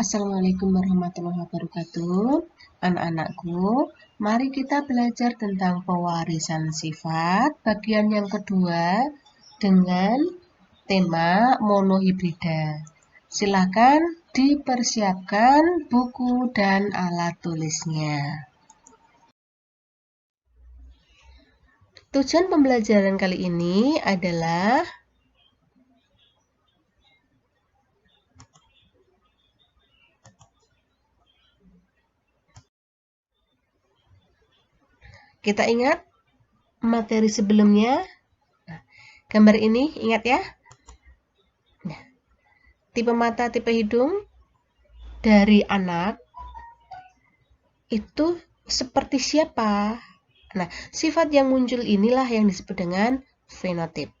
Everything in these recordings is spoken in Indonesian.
Assalamualaikum warahmatullahi wabarakatuh. Anak-anakku, mari kita belajar tentang pewarisan sifat bagian yang kedua dengan tema monohibrida. Silakan dipersiapkan buku dan alat tulisnya. Tujuan pembelajaran kali ini adalah kita ingat materi sebelumnya. Gambar ini ingat ya. Tipe mata, tipe hidung dari anak itu seperti siapa? Nah, sifat yang muncul inilah yang disebut dengan fenotip.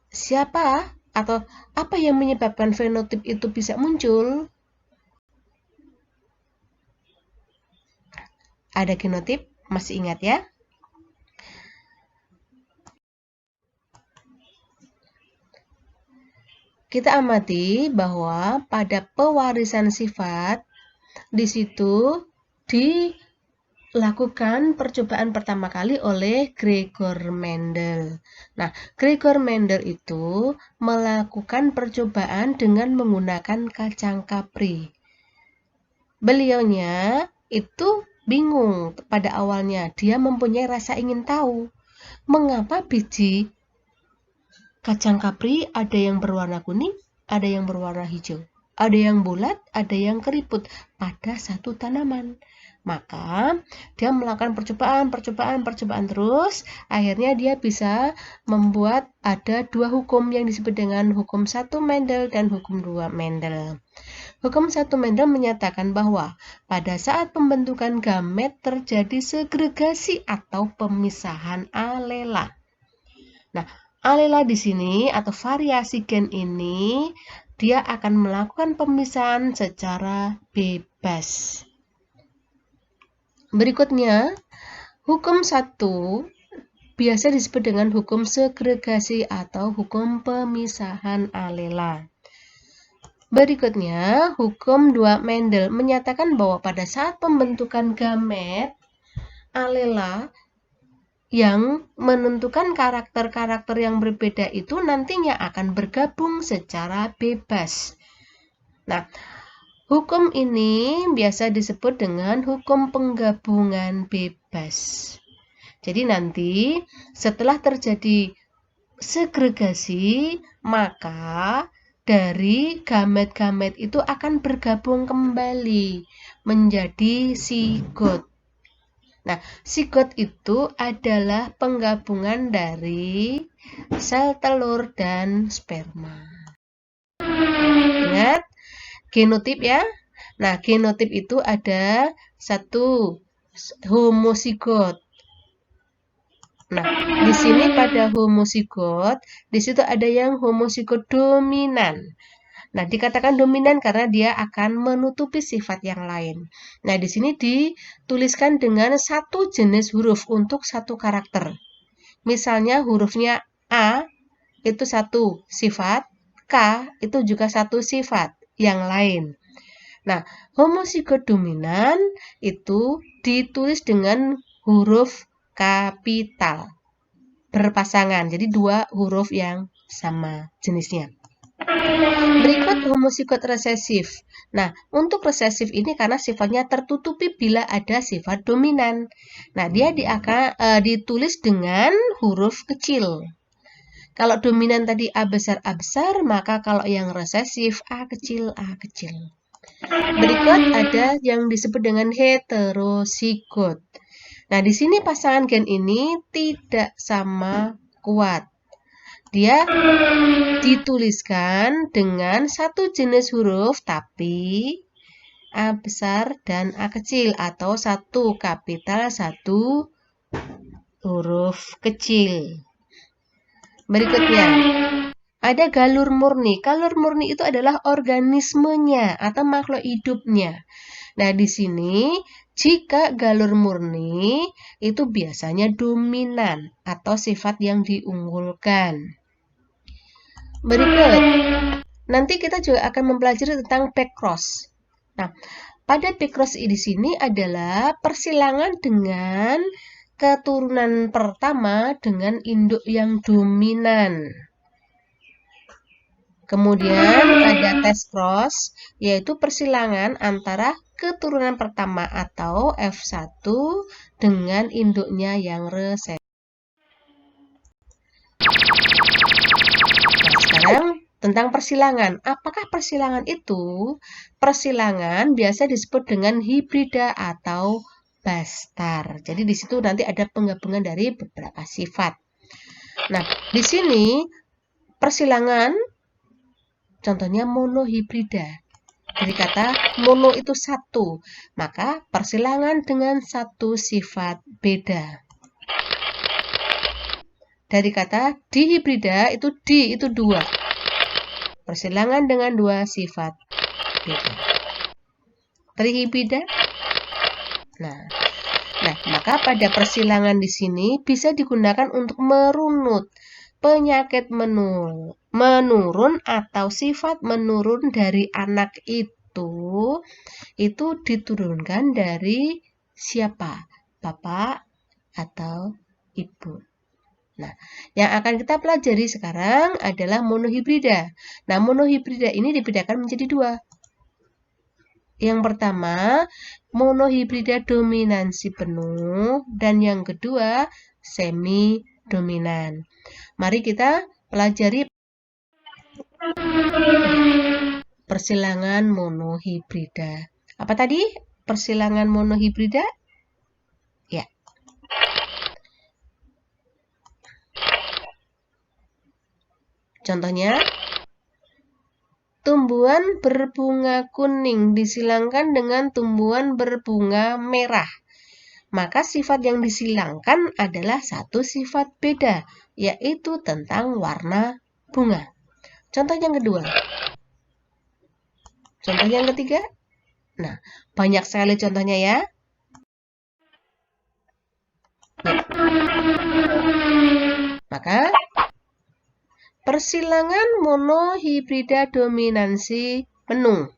Siapa atau apa yang menyebabkan fenotip itu bisa muncul? Ada genotip, masih ingat ya? Kita amati bahwa pada pewarisan sifat di situ dilakukan percobaan pertama kali oleh Gregor Mendel. Nah, Gregor Mendel itu melakukan percobaan dengan menggunakan kacang kapri. Beliaunya itu bingung pada awalnya. Dia mempunyai rasa ingin tahu mengapa biji kacang kapri ada yang berwarna kuning, ada yang berwarna hijau, ada yang bulat, ada yang keriput pada satu tanaman. Maka dia melakukan percobaan terus. Akhirnya dia bisa membuat ada dua hukum yang disebut dengan hukum 1 Mendel dan hukum 2 Mendel. Hukum 1 Mendel menyatakan bahwa pada saat pembentukan gamet terjadi segregasi atau pemisahan alela. Nah, alela di sini atau variasi gen ini dia akan melakukan pemisahan secara bebas. Berikutnya, hukum 1 biasa disebut dengan hukum segregasi atau hukum pemisahan alela. Berikutnya, hukum 2 Mendel menyatakan bahwa pada saat pembentukan gamet, alela yang menentukan karakter-karakter yang berbeda itu nantinya akan bergabung secara bebas. Nah, hukum ini biasa disebut dengan hukum penggabungan bebas. Jadi nanti setelah terjadi segregasi, maka dari gamet-gamet itu akan bergabung kembali menjadi sigot. Nah, sigot itu adalah penggabungan dari sel telur dan sperma. Ingat, genotip ya. Nah, genotip itu ada 1 homozigot. Nah, di sini pada homozigot, di situ ada yang homozigot dominan. Nah, dikatakan dominan karena dia akan menutupi sifat yang lain. Nah, di sini dituliskan dengan 1 jenis huruf untuk 1 karakter. Misalnya hurufnya A itu 1 sifat, K itu juga 1 sifat yang lain. Nah, homozigot dominan itu ditulis dengan huruf kapital berpasangan, jadi 2 huruf yang sama jenisnya. Berikut homozigot resesif. Nah, untuk resesif ini karena sifatnya tertutupi bila ada sifat dominan. Nah, dia ditulis dengan huruf kecil. Kalau dominan tadi A besar, maka kalau yang resesif A kecil, A kecil. Berikut ada yang disebut dengan heterozigot. Nah, di sini pasangan gen ini tidak sama kuat. Dia dituliskan dengan 1 jenis huruf tapi A besar dan A kecil atau 1 kapital 1 huruf kecil. Berikutnya, ada galur murni. Galur murni itu adalah organismenya atau makhluk hidupnya. Nah, di sini jika galur murni itu biasanya dominan atau sifat yang diunggulkan. Berikut, nanti kita juga akan mempelajari tentang backcross. Nah, pada backcross di sini adalah persilangan dengan keturunan pertama dengan induk yang dominan. Kemudian ada test cross, yaitu persilangan antara keturunan pertama atau F1 dengan induknya yang resesif. Nah, sekarang tentang persilangan. Apakah persilangan itu? Persilangan biasa disebut dengan hibrida atau bastar. Jadi di situ nanti ada penggabungan dari beberapa sifat. Nah, di sini persilangan contohnya monohibrida. Dari kata mono itu satu, maka persilangan dengan satu sifat beda. Dari kata dihibrida itu di itu dua. Persilangan dengan dua sifat beda. Trihibrida. Nah, maka pada persilangan di sini bisa digunakan untuk merunut penyakit menurun atau sifat menurun dari anak itu diturunkan dari siapa? Bapak atau ibu. Nah, yang akan kita pelajari sekarang adalah monohibrida. Nah, monohibrida ini dibedakan menjadi dua. Yang pertama, monohibrida dominansi penuh, dan yang kedua, semi dominan. Mari kita pelajari persilangan monohibrida. Apa tadi persilangan monohibrida? Ya. Contohnya, tumbuhan berbunga kuning disilangkan dengan tumbuhan berbunga merah. Maka sifat yang disilangkan adalah satu sifat beda, yaitu tentang warna bunga. Contoh yang kedua. Contoh yang ketiga. Nah, banyak sekali contohnya ya. Maka, persilangan monohibrida dominansi penuh.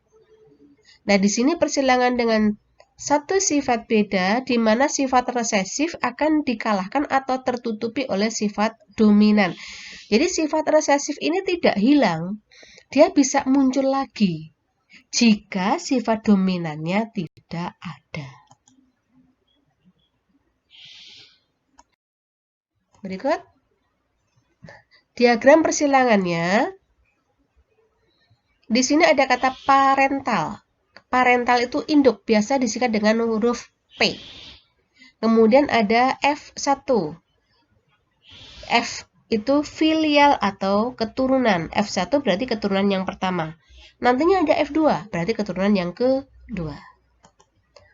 Nah, di sini persilangan dengan satu sifat beda, di mana sifat resesif akan dikalahkan atau tertutupi oleh sifat dominan. Jadi sifat resesif ini tidak hilang, dia bisa muncul lagi jika sifat dominannya tidak ada. Berikut diagram persilangannya. Di sini ada kata parental. Parental itu induk, biasa disingkat dengan huruf P. Kemudian ada F1. F itu filial atau keturunan. F1 berarti keturunan yang pertama. Nantinya ada F2, berarti keturunan yang kedua.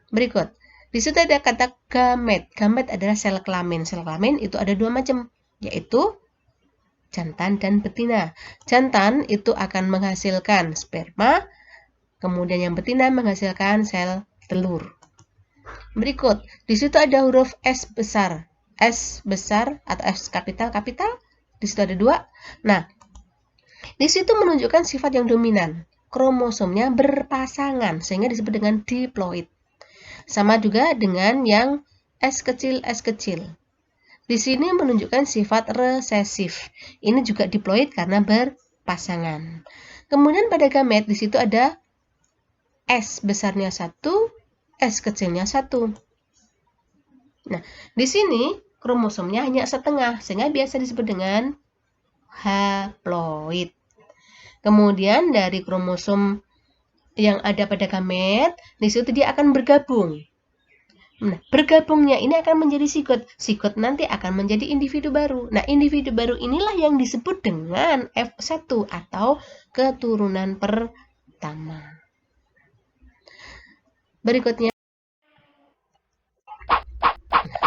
Berikut. Di situ ada kata gamet. Gamet adalah sel kelamin. Sel kelamin itu ada dua macam, yaitu jantan dan betina. Jantan itu akan menghasilkan sperma, kemudian yang betina menghasilkan sel telur. Berikut, di situ ada huruf S besar. S besar atau S kapital. Di situ ada dua. Nah, di situ menunjukkan sifat yang dominan. Kromosomnya berpasangan sehingga disebut dengan diploid. Sama juga dengan yang S kecil. Di sini menunjukkan sifat resesif. Ini juga diploid karena berpasangan. Kemudian pada gamet di situ ada S besarnya 1, S kecilnya 1. Nah, di sini kromosomnya hanya setengah sehingga biasa disebut dengan haploid. Kemudian dari kromosom yang ada pada gamet, di situ dia akan bergabung. Nah, bergabungnya ini akan menjadi sigot. Sigot nanti akan menjadi individu baru. Nah, individu baru inilah yang disebut dengan F1 atau keturunan pertama. Berikutnya,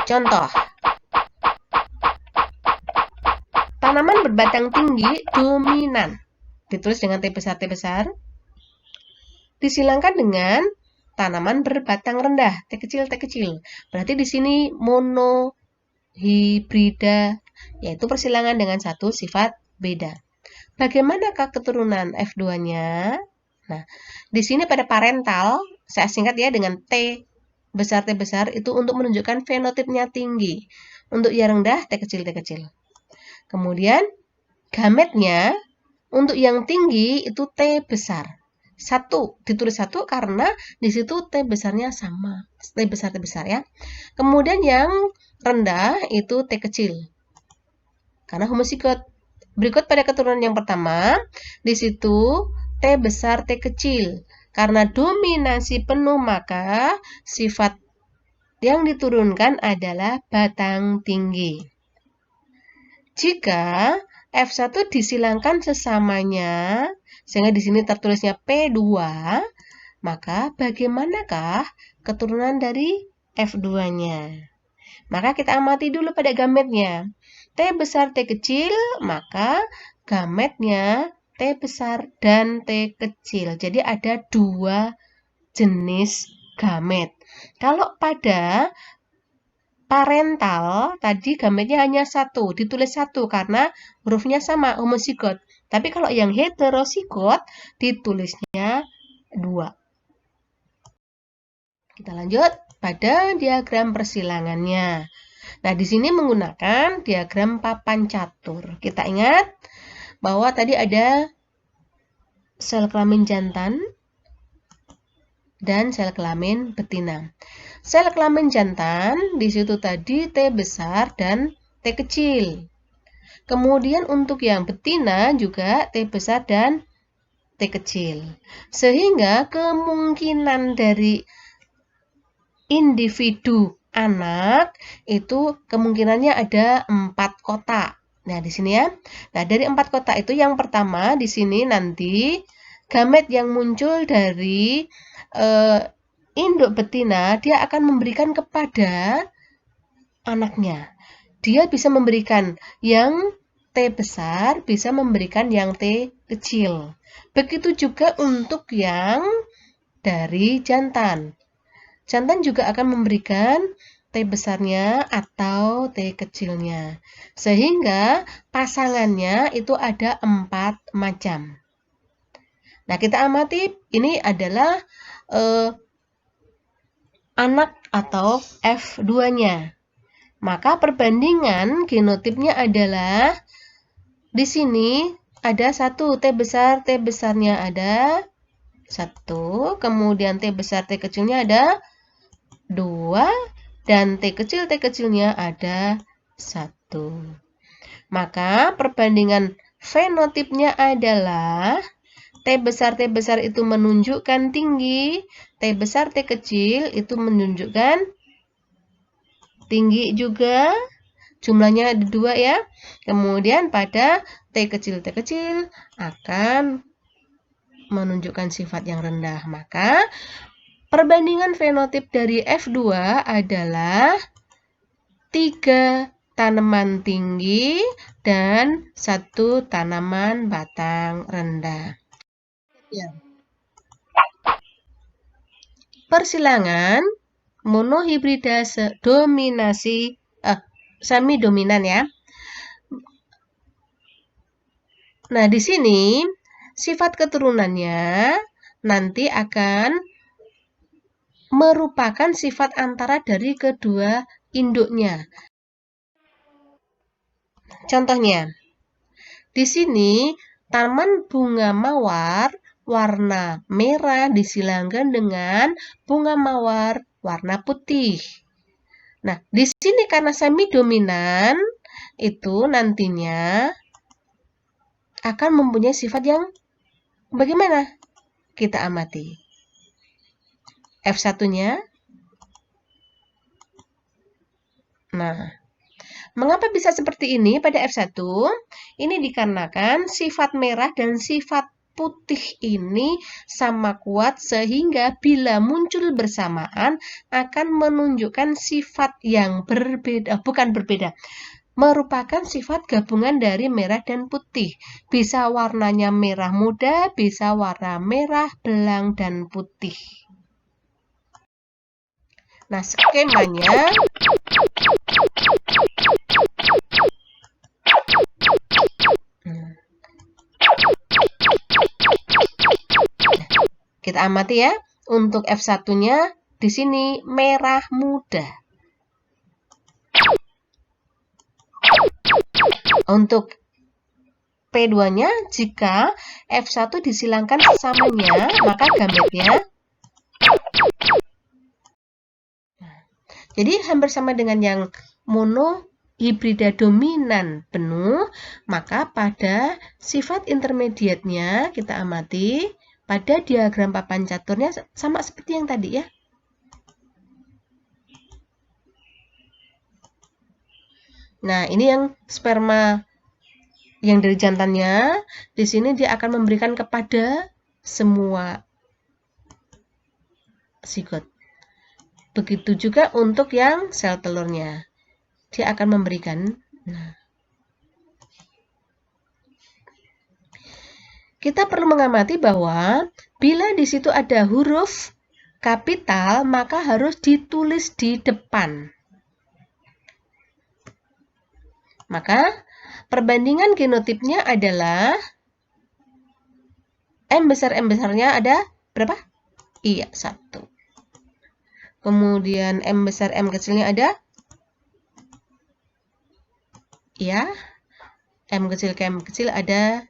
contoh. Tanaman berbatang tinggi dominan. Ditulis dengan T besar. Disilangkan dengan tanaman berbatang rendah, T kecil. Berarti di sini monohibrida, yaitu persilangan dengan satu sifat beda. bagaimanakah keturunan F2-nya? Nah, di sini pada parental, saya singkat ya dengan T besar itu untuk menunjukkan fenotipnya tinggi. Untuk yang rendah, T kecil. Kemudian, gametnya untuk yang tinggi itu T besar. 1, ditulis 1 karena di situ T besarnya sama. T besar ya. Kemudian yang rendah itu T kecil. Karena homozigot. Berikut pada keturunan yang pertama, di situ T besar, T kecil. Karena dominasi penuh, maka sifat yang diturunkan adalah batang tinggi. Jika F1 disilangkan sesamanya, sehingga di sini tertulisnya P2, maka bagaimanakah keturunan dari F2-nya? Maka kita amati dulu pada gametnya. T besar, T kecil, maka gametnya T besar dan T kecil. Jadi ada 2 jenis gamet. Kalau pada parental, tadi gametnya hanya 1, ditulis 1 karena hurufnya sama, homozigot. Tapi kalau yang heterozigot, ditulisnya 2. Kita lanjut pada diagram persilangannya. Nah, di sini menggunakan diagram papan catur. Kita ingat bahwa tadi ada sel kelamin jantan dan sel kelamin betina. Sel kelamin jantan di situ tadi T besar dan T kecil. Kemudian untuk yang betina juga T besar dan T kecil. Sehingga kemungkinan dari individu anak itu kemungkinannya ada 4 kotak. Nah, di sini ya. Nah, dari 4 kotak itu yang pertama di sini nanti gamet yang muncul dari induk betina dia akan memberikan kepada anaknya. Dia bisa memberikan yang T besar, bisa memberikan yang T kecil. Begitu juga untuk yang dari jantan. Jantan juga akan memberikan T besarnya atau T kecilnya. Sehingga pasangannya itu ada 4 macam. Nah, kita amati ini adalah anak atau F2-nya. Maka perbandingan genotipnya adalah di sini ada 1 T besar, T besarnya ada 1, kemudian T besar, T kecilnya ada 2, dan T kecilnya ada 1. Maka perbandingan fenotipnya adalah T besar itu menunjukkan tinggi, T besar, T kecil itu menunjukkan tinggi juga, jumlahnya ada 2 ya. Kemudian pada T kecil akan menunjukkan sifat yang rendah. Maka perbandingan fenotip dari F2 adalah 3 tanaman tinggi dan 1 tanaman batang rendah. Ya. Persilangan monohibrida dominasi semi dominan ya. Nah, di sini sifat keturunannya nanti akan merupakan sifat antara dari kedua induknya. Contohnya, di sini taman bunga mawar warna merah disilangkan dengan bunga mawar warna putih. Nah, di sini karena semi dominan itu nantinya akan mempunyai sifat yang bagaimana? Kita amati. F1-nya. Nah, mengapa bisa seperti ini pada F1? Ini dikarenakan sifat merah dan sifat putih ini sama kuat sehingga bila muncul bersamaan akan menunjukkan sifat yang berbeda, merupakan sifat gabungan dari merah dan putih. Bisa warnanya merah muda, bisa warna merah, belang, dan putih. Nah, skemanya kita amati ya. Untuk F1-nya di sini merah muda. Untuk P2-nya, jika F1 disilangkan sesamanya, maka gametnya. Jadi hampir sama dengan yang monohibrida dominan penuh, maka pada sifat intermediatnya kita amati pada diagram papan caturnya sama seperti yang tadi ya. Nah, ini yang sperma yang dari jantannya, di sini dia akan memberikan kepada semua zigot. Begitu juga untuk yang sel telurnya. Dia akan memberikan. Nah, kita perlu mengamati bahwa bila di situ ada huruf kapital, maka harus ditulis di depan. Maka perbandingan genotipnya adalah M besarnya ada berapa? Iya, 1. Kemudian M besar M kecilnya ada? Iya. M kecil ke M kecil ada?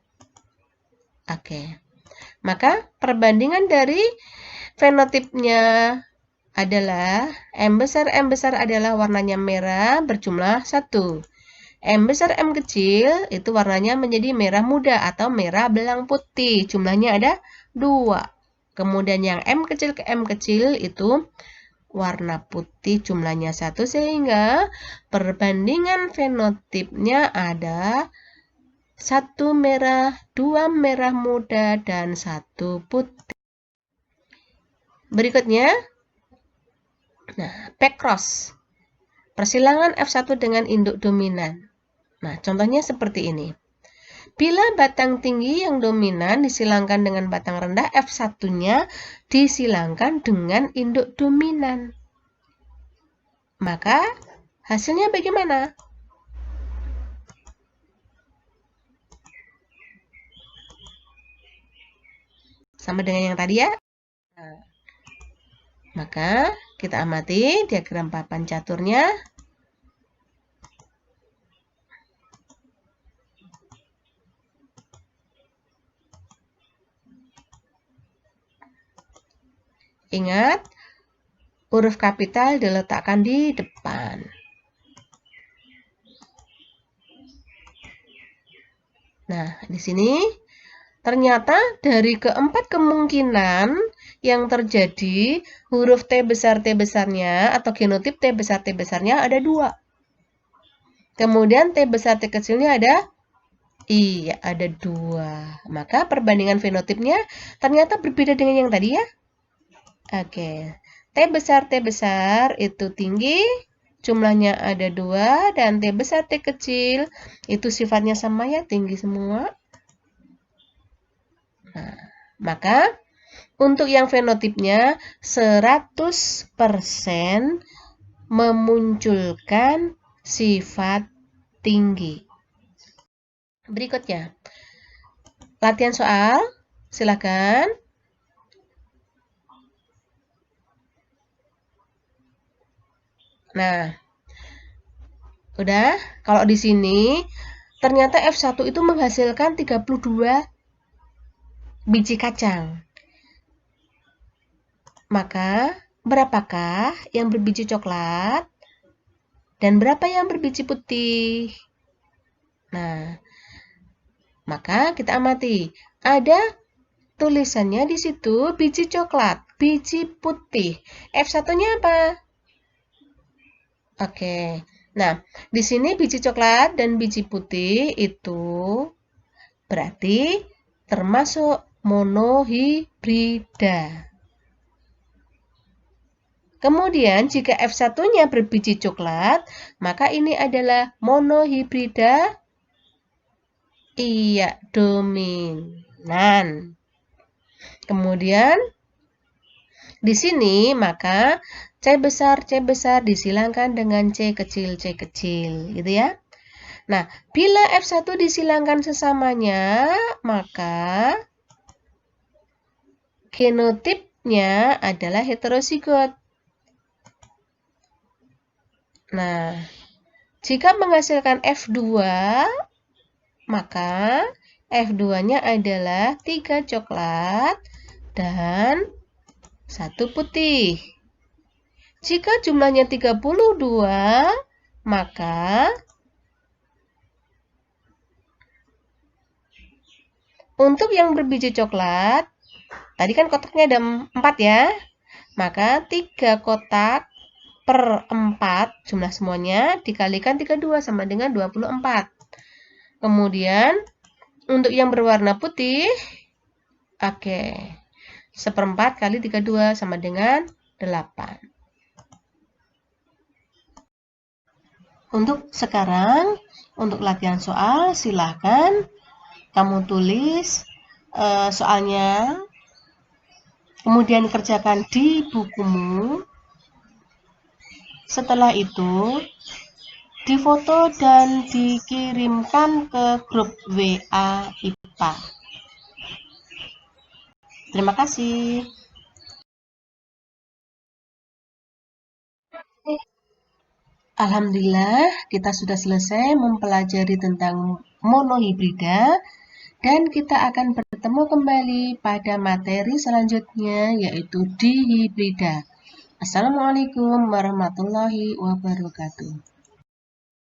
Oke. Maka perbandingan dari fenotipnya adalah M besar adalah warnanya merah berjumlah 1. M besar M kecil itu warnanya menjadi merah muda atau merah belang putih. Jumlahnya ada 2. Kemudian yang M kecil ke M kecil itu warna putih jumlahnya 1 sehingga perbandingan fenotipnya ada 1 merah, 2 merah muda, dan 1 putih. Berikutnya, nah, P-cross. Persilangan F1 dengan induk dominan. Nah, contohnya seperti ini. Bila batang tinggi yang dominan disilangkan dengan batang rendah, F1-nya disilangkan dengan induk dominan. Maka, hasilnya bagaimana? Sama dengan yang tadi ya. Nah, maka, kita amati diagram papan caturnya. Ingat, huruf kapital diletakkan di depan. Nah, di sini ternyata dari keempat kemungkinan yang terjadi, huruf T besarnya atau genotip T besarnya ada 2. Kemudian T besar T kecilnya ada? Iya, ada 2. Maka perbandingan fenotipnya ternyata berbeda dengan yang tadi ya. Oke, T besar itu tinggi, jumlahnya ada 2, dan T besar T kecil itu sifatnya sama ya, tinggi semua. Nah, maka untuk yang fenotipnya 100% memunculkan sifat tinggi. Berikutnya, latihan soal, silakan. Nah, udah, kalau di sini ternyata F1 itu menghasilkan 32 biji kacang. Maka, berapakah yang berbiji coklat dan berapa yang berbiji putih? Nah, maka kita amati. Ada tulisannya di situ biji coklat, biji putih. F1-nya apa? Oke. Nah, di sini biji coklat dan biji putih itu berarti termasuk monohibrida. Kemudian jika F1-nya berbiji coklat, maka ini adalah monohibrida. Iya, dominan. Kemudian di sini maka C besar disilangkan dengan C kecil, gitu ya. Nah, bila F1 disilangkan sesamanya, maka Genotipnya adalah heterozigot. Nah, jika menghasilkan F2, maka F2-nya adalah 3 coklat dan 1 putih. Jika jumlahnya 32, maka untuk yang berbiji coklat, tadi kan kotaknya ada 4 ya, maka 3 kotak per 4 jumlah semuanya dikalikan 32 sama dengan 24. Kemudian untuk yang berwarna putih, oke, 1/4 kali 32 sama dengan 8. Untuk sekarang, untuk latihan soal, silahkan kamu tulis soalnya, kemudian kerjakan di bukumu. Setelah itu, difoto dan dikirimkan ke grup WA IPA. Terima kasih. Alhamdulillah, kita sudah selesai mempelajari tentang monohibrida dan kita akan bertemu kembali pada materi selanjutnya yaitu dihibrida. Assalamualaikum warahmatullahi wabarakatuh.